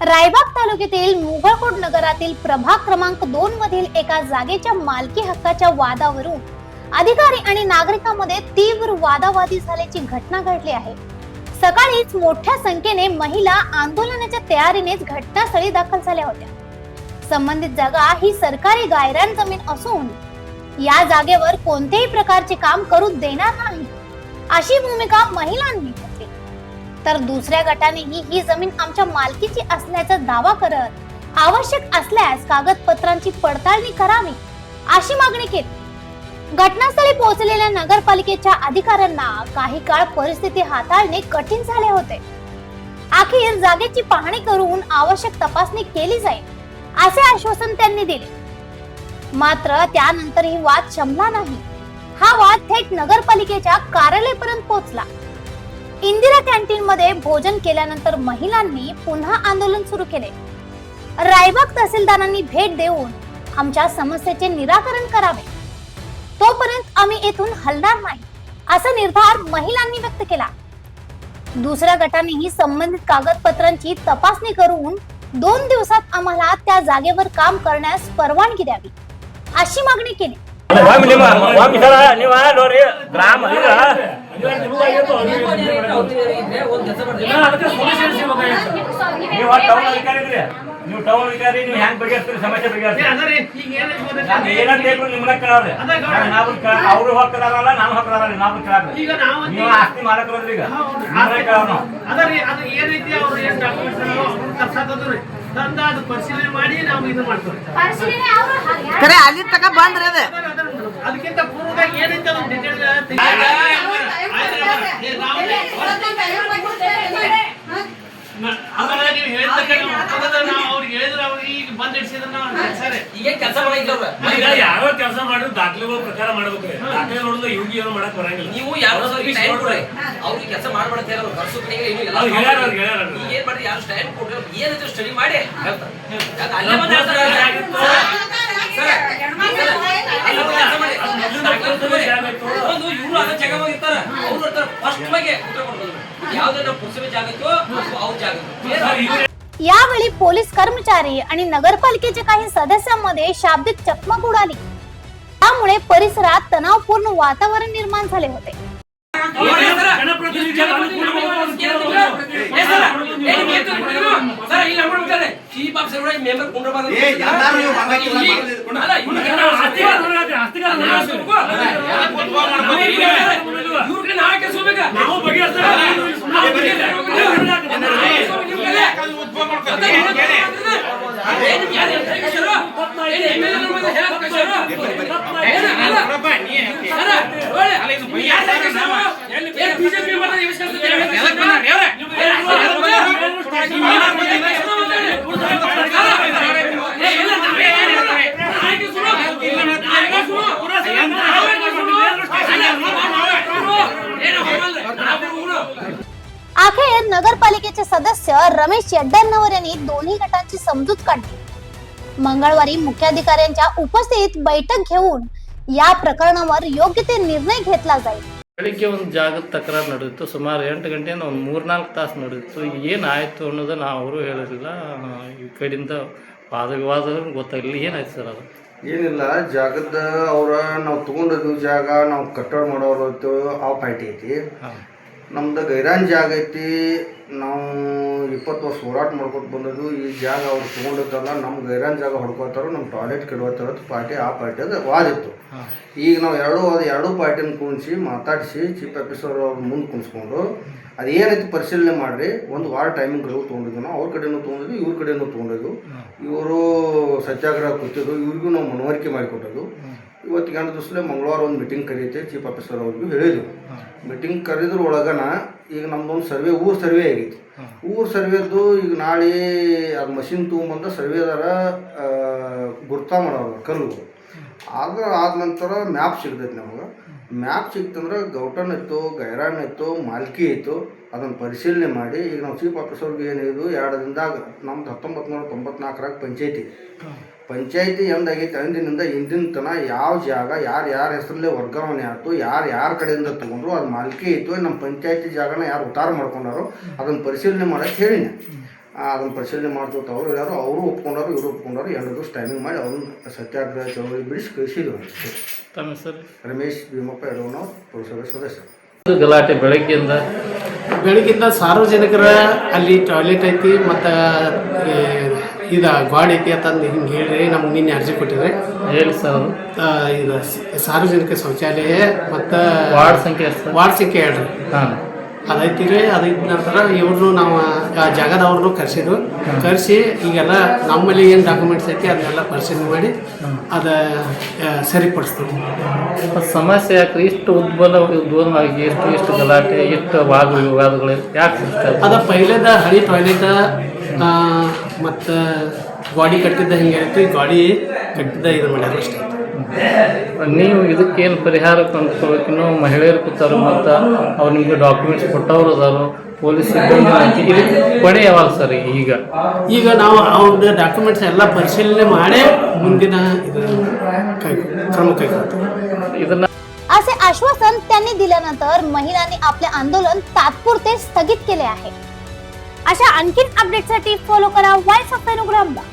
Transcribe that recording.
रायबाग तालुक्यातील मुघळकोट नगरातील प्रभाग क्रमांक 2 मधील एका जागेच्या मालकी हक्काच्या वादावरून अधिकारी आणि नागरिकांमध्ये तीव्र वादावादी झाल्याची घटना घडली आहे। सकाळीच मोठ्या संख्येने महिला आंदोलनाच्या तयारीनेच घटनास्थळी दाखल झाल्या होत्या। संबंधित जागा ही सरकारी गायरान जमीन असून या जागेवर कोणत्याही प्रकारचे काम करू देणार नाही अशी भूमिका महिलांनी घेतली, तर दुसऱ्या गटानेही ही जमीन आमच्या मालकीची असल्याचा दावा करत आवश्यक असल्यास कागदपत्रांची पडताळणी करावी अशी मागणी केली। घटनास्थळी पोहोचलेल्या नगरपालिकेच्या अधिकाऱ्यांना काही काळ परिस्थिती हाताळणे कठीण झाले होते। अखेर जागेची पाहणी करून आवश्यक तपासणी केली जाईल असे आश्वासन त्यांनी दिले। मात्र त्यानंतरही वाद शमला नाही। हा वाद थेट नगरपालिकेच्या कार्यालयापर्यंत पोहोचला। इंदिरा कॅन्टीन मध्ये भोजन केल्यानंतर महिलांनी पुन्हा आंदोलन सुरू केले। रायबाग तहसीलदारांनी भेट देऊन आमच्या समस्येचे निराकरण करावे, तोपर्यंत आम्ही येथून हलणार नाही असा निर्धार महिलांनी व्यक्त केला। दुसऱ्या गटानेही संबंधित कागदपत्रांची तपासणी करून 2 दिवसात आम्हाला त्या जागेवर काम करण्यास परवानगी द्यावी अशी मागणी केली। ನೀವು ಟೌನ್ ಅಧಿಕಾರಿ ನೀವು ಹ್ಯಾಂಗ್ ಬಗೆಹರಿಸ್ತೀರಿ ಸಮಸ್ಯೆ ಬಗೆಹರಿಸ್ತೀರಿ ಏನಂತ ನಿಮ್ಗೆ ಕೇಳೋರಿ ನಾವು ಅವರು ಹಕ್ಕದಾರಲ್ಲ ನಾವು ಹಕ್ಕದಾರಲ್ಲ ನಾವು ಕೇಳೋರಿ ನೀವು ಆಸ್ತಿ ಮಾಲಕರದ್ರಿ ಈಗ ನಾವೇ ಕೇಳೋನು ಅದರಿ ಅದು ಏನೈತಿ ಅವರು ಏನು ಡಾಕ್ಯುಮೆಂಟ್ಸ್ ತರ್ಸಾತದ್ರಿ ತಂದ ಅದು ಪರಿಶೀಲನೆ ಮಾಡಿ ನಾವು ಇದು ಮಾಡ್ತೀವಿ ಪರಿಶೀಲನೆ ಅವರು ಕರೆ ಅಲ್ಲಿ ತಕ ಬಂದ್ರಿ ಅದ ಅದಕ್ಕಿಂತ ಪೂರ್ವದಾಗ ಏನೈತಿ ಅದು ಡಿಟೇಲ್ ಆಮೇಲೆ ನೀವು ಹೇಳಿದ ನಾವು ಅವ್ರಿಗೆ ಹೇಳಿದ್ರೆ ಅವ್ರಿಗೆ ಈಗ ಬಂದ್ ಇಡ್ಸಿದ್ರೆ ನಾವು ಸರಿ ಈಗ ಕೆಲಸ ಮಾಡಿದ್ರು ಈಗ ಯಾರೋ ಕೆಲಸ ಮಾಡಿದ್ರು ದಾಖಲೆಗಳ ಪ್ರಕಾರ ಮಾಡ್ಬೇಕು। ದಾಖಲೆ ನೋಡಿದ್ರೆ ಇವ್ರಿಗೆ ಏನು ಮಾಡಕ್ ಬರಂಗಿಲ್ಲ। ನೀವು ಯಾರು ಟೈಮ್ ಕೊಡ್ರಿ, ಅವ್ರಿಗೆ ಕೆಲಸ ಮಾಡ್ಬಾರ್ದು ಹೇಳೋರು ವರ್ಷ ಕಡೆಗೆ ಏನು ಎಲ್ಲ ಹೇಳ್ಯಾರ ಈಗ ಏನ್ ಮಾಡ್ರಿ, ಯಾರು ಟೈಮ್ ಕೊಡ್ರಿ ಏನಿದ್ರು ಸ್ಟಡಿ ಮಾಡಿ ಹೇಳ್ತಾರೆ। ಅಲ್ಲೇ ಬಂದು ಒಂದು ಇವ್ರು ಅದ ಜಾಗ ಇರ್ತಾರ ಅವ್ರು ಇರ್ತಾರೆ ಫಸ್ಟ್ ಬಗ್ಗೆ ಉತ್ತರ ಕೊಡ್ಬೋದು ಯಾವ್ದಾರ ಪುರುಷರ ಜಾಗ ಇತ್ತು ಅವ್ರ ಜಾಗ। यावेळी पोलीस कर्मचारी आणि नगरपालिकेच्या काही सदस्यांमध्ये शाब्दिक चकमक उडाली, त्यामुळे परिसरात तणावपूर्ण वातावरण निर्माण झाले होते। अखेर नगरपालिकेचे सदस्य रमेश यड्डन्नवर यांनी दोन्ही गटांची समजूत काढली। मंगळवारी मुख्याधिकाऱ्यांच्या उपस्थितीत बैठक घेऊन या प्रकरणावर योग्य ते निर्णय घेतला जाईल। ಬೆಳಿಗ್ಗೆ ಒಂದು ಜಾಗದ ತಕರಾರು ನಡೆದಿತ್ತು, ಸುಮಾರು 8 ಗಂಟೆಯಿಂದ ಒಂದು 3-4 ತಾಸು ನಡೆದಿತ್ತು। ಏನಾಯಿತು ಅನ್ನೋದನ್ನು ಅವರು ಹೇಳಿರಲಿಲ್ಲ, ಈ ಕಡೆಯಿಂದ ವಾದ ವಿವಾದ ಗೊತ್ತಾಗಲಿಲ್ಲ। ಏನಾಯ್ತು ಸರ್ ಅದು? ಏನಿಲ್ಲ, ಜಾಗದ ಅವರ ನಾವು ತೊಗೊಂಡಿದ್ದು ಜಾಗ ನಾವು ಕಟ್ಟಡ ಮಾಡೋರು ಆ ಪಾರ್ಟಿ ಐತಿ, ನಮ್ದು ಗೈರಾನ್ ಜಾಗ ಐತಿ, ನಾವು 20 ವರ್ಷ ಹೋರಾಟ ಮಾಡ್ಕೊತ ಬಂದದ್ದು। ಈ ಜಾಗ ಅವ್ರು ತೊಗೊಂಡಿದ್ದಲ್ಲ, ನಮ್ಮ ಗೈರಾನ್ ಜಾಗ ಹೊಡ್ಕೊತಾರೋ, ನಮ್ಮ ಟಾಯ್ಲೆಟ್ ಕೆಡವತ್ತಾರ ಪಾರ್ಟಿ ಆ ಪಾರ್ಟಿ ಅದು ವಾದ ಇತ್ತು। ಈಗ ನಾವು ಎರಡು ಪಾರ್ಟಿನ ಕುಣಿಸಿ ಮಾತಾಡಿಸಿ ಚೀಫ್ ಆಫೀಸರ್ ಅವ್ರ ಮುಂದೆ ಕುಣಿಸ್ಕೊಂಡು ಅದೇನೈತಿ ಪರಿಶೀಲನೆ ಮಾಡಿರಿ, ಒಂದು ವಾರ ಟೈಮಿಂಗ್ ತೊಗೊಂಡಿದ್ವಿ ನಾವು, ಅವ್ರ ಕಡೆನೂ ತೊಗೊಂಡಿದ್ವಿ ಇವ್ರ ಕಡೆನೂ ತೊಗೊಂಡಿದ್ವು। ಇವರು ಸತ್ಯಾಗ್ರಹ ಕೂತಿದ್ದು, ಇವ್ರಿಗೂ ನಾವು ಮನವರಿಕೆ ಮಾಡಿಕೊಟ್ಟದ್ದು। ಇವತ್ತು ಗಂಟೆ ದಿವಸಲೇ ಮಂಗಳವಾರ ಒಂದು ಮೀಟಿಂಗ್ ಕರೀತೆ ಚೀಫ್ ಆಫೀಸರ್ ಅವ್ರಿಗೂ ಹೇಳಿದ್ವಿ। ಮೀಟಿಂಗ್ ಕರೆದ್ರ ಒಳಗನ ಈಗ ನಮ್ದೊಂದು ಸರ್ವೆ ಊರು ಸರ್ವೆ ಆಗೈತಿ, ಊರು ಸರ್ವೆದ್ದು ಈಗ ನಾಳೆ ಅದು ಮಷಿನ್ ತೊಗೊಂಬಂದು ಸರ್ವೆದಾರ ಗುರ್ತಾ ಮಾಡೋರು ಕಲ್ಲು ಆದ ನಂತರ ಮ್ಯಾಪ್ ಸಿಗ್ತೈತಿ ನಮಗೆ। ಮ್ಯಾಪ್ ಸಿಕ್ತಂದ್ರೆ ಗೌಟನ್ ಇತ್ತು, ಗೈರಾನ್ ಇತ್ತು, ಮಾಲ್ಕಿ ಇತ್ತು, ಅದನ್ನು ಪರಿಶೀಲನೆ ಮಾಡಿ ಈಗ ನಾವು ಚೀಫ್ ಆಫೀಸರ್ಗೆ ಏನಿದು 2 ದಿನದಾಗ ನಮ್ದು 1994ರಾಗ ಪಂಚಾಯತಿ ಎಂದಾಗೈತಿ ಅಂದಿನಿಂದ ಇಂದಿನ ತನ ಯಾವ ಜಾಗ ಯಾರ ಹೆಸರಲ್ಲೇ ವರ್ಗಾವಣೆ ಆಯ್ತು, ಯಾರ ಕಡೆಯಿಂದ ತೊಗೊಂಡ್ರು, ಅದು ಮಾಲ್ಕಿ ಇತ್ತು, ನಮ್ಮ ಪಂಚಾಯತಿ ಜಾಗನ ಯಾರು ಉತ್ತಾರ ಮಾಡ್ಕೊಂಡಾರೋ ಅದನ್ನು ಪರಿಶೀಲನೆ ಮಾಡೋಕ್ಕೆ ಹೇಳಿನಿ। ಅದನ್ನು ಪರಿಶೀಲನೆ ಮಾಡ್ತೋತ ಅವ್ರು ಹೇಳ್ಯಾರು, ಅವರು ಒಪ್ಕೊಂಡಾರು, ಇವರು ಒಪ್ಕೊಂಡಾರು. 2 ದಿವಸ ಟೈಮಿಂಗ್ ಮಾಡಿ ಅವ್ರನ್ನ ಸತ್ಯಾಗ್ರಹ ಚಳವಳಿ ಬಿಡಿಸಿ ಕಳಿಸಿದ್ರು. ತಮ್ಮ ಹೆಸರು? ರಮೇಶ್ ಭೀಮಪ್ಪ ಯಡವನವ್ರು, ಪುರಸಭೆ ಸದಸ್ಯರು. ಗಲಾಟೆ ಬೆಳಗ್ಗಿಂದ ಸಾರ್ವಜನಿಕರ ಅಲ್ಲಿ ಟಾಯ್ಲೆಟ್ ಐತಿ ಮತ್ತು ಇದು ಗಾಡಿ ಐತಿ ಅಂತಂದು ಹಿಂಗೆ ಹೇಳಿ ನಮ್ಗೆ ನಿನ್ನೆ ಅರ್ಜಿ ಕೊಟ್ಟಿದ್ರೆ ಹೇಳಿ ಸರ್. ಇದು ಸಾರ್ವಜನಿಕ ಶೌಚಾಲಯ ಮತ್ತು ವಾರ್ಡ್ ಸಂಖ್ಯೆ ಎಷ್ಟು? ವಾರ್ಡ್ ಸಂಖ್ಯೆ 2 ರೀ. ಹಾಂ, ಅದೈತಿ ರೀ. ಅದಾದ ನಂತರ ಇವ್ರನ್ನೂ ನಾವು ಆ ಜಾಗದವ್ರನ್ನೂ ಕರೆಸಿ ಈಗೆಲ್ಲ ನಮ್ಮಲ್ಲಿ ಏನು ಡಾಕ್ಯುಮೆಂಟ್ಸ್ ಐತಿ ಅದನ್ನೆಲ್ಲ ಪರಿಶೀಲನೆ ಮಾಡಿ ಅದು ಸರಿಪಡಿಸ್ತೀವಿ. ಸಮಸ್ಯೆ ಯಾಕೆ ಇಷ್ಟು ಉದ್ಭವವಾಗಿ ಇಷ್ಟು ಗಲಾಟೆ, ಇಷ್ಟು ವಾದ ವಿವಾದಗಳು ಯಾಕೆ ಅದ ಪೈಲೇದ ಹಳಿ ಟಾಯ್ಲೆಟ್ ಮತ್ತು ಗಾಡಿ ಕಟ್ಟಿದ್ದ ಹಿಂಗೆ ಐತಿ, ಗಾಡಿ ಕಟ್ಟಿದ್ದ ಇದು ಮಾಡ್ಯಾರ ಅಷ್ಟೇ. ನೀವು ಇದಕ್ಕೇನು ಪರಿಹಾರ ಕಂಡುಕೋಬೇಕಿನ್ನೂ ಮಹಿಳೆಯರು ಕೂತಾರು ಮತ್ತು ಅವ್ರು ನಿಮಗೆ ಡಾಕ್ಯುಮೆಂಟ್ಸ್ ಕೊಟ್ಟವ್ರು ಅದಾರು, ಪೊಲೀಸ್ ಸಿಬ್ಬಂದಿ. ಇದಕ್ಕೆ ಕೊನೆ ಯಾವಾಗ ಸರ್? ಈಗ ನಾವು ಅವ್ರದ್ದು ಡಾಕ್ಯುಮೆಂಟ್ಸ್ ಎಲ್ಲ ಪರಿಶೀಲನೆ ಮಾಡಿ ಮುಂದಿನ क्रम कൈಗೊಳ್ತೀವಿ. ಇದನ್ನ असे आश्वासन त्यांनी दिल्यानंतर महिलांनी आपले आंदोलन तात्पुरते स्थगित केले आहे. अशा आणखीन अपडेटसाठी फॉलो करा वॉइस ऑफ पेनुग्रामला.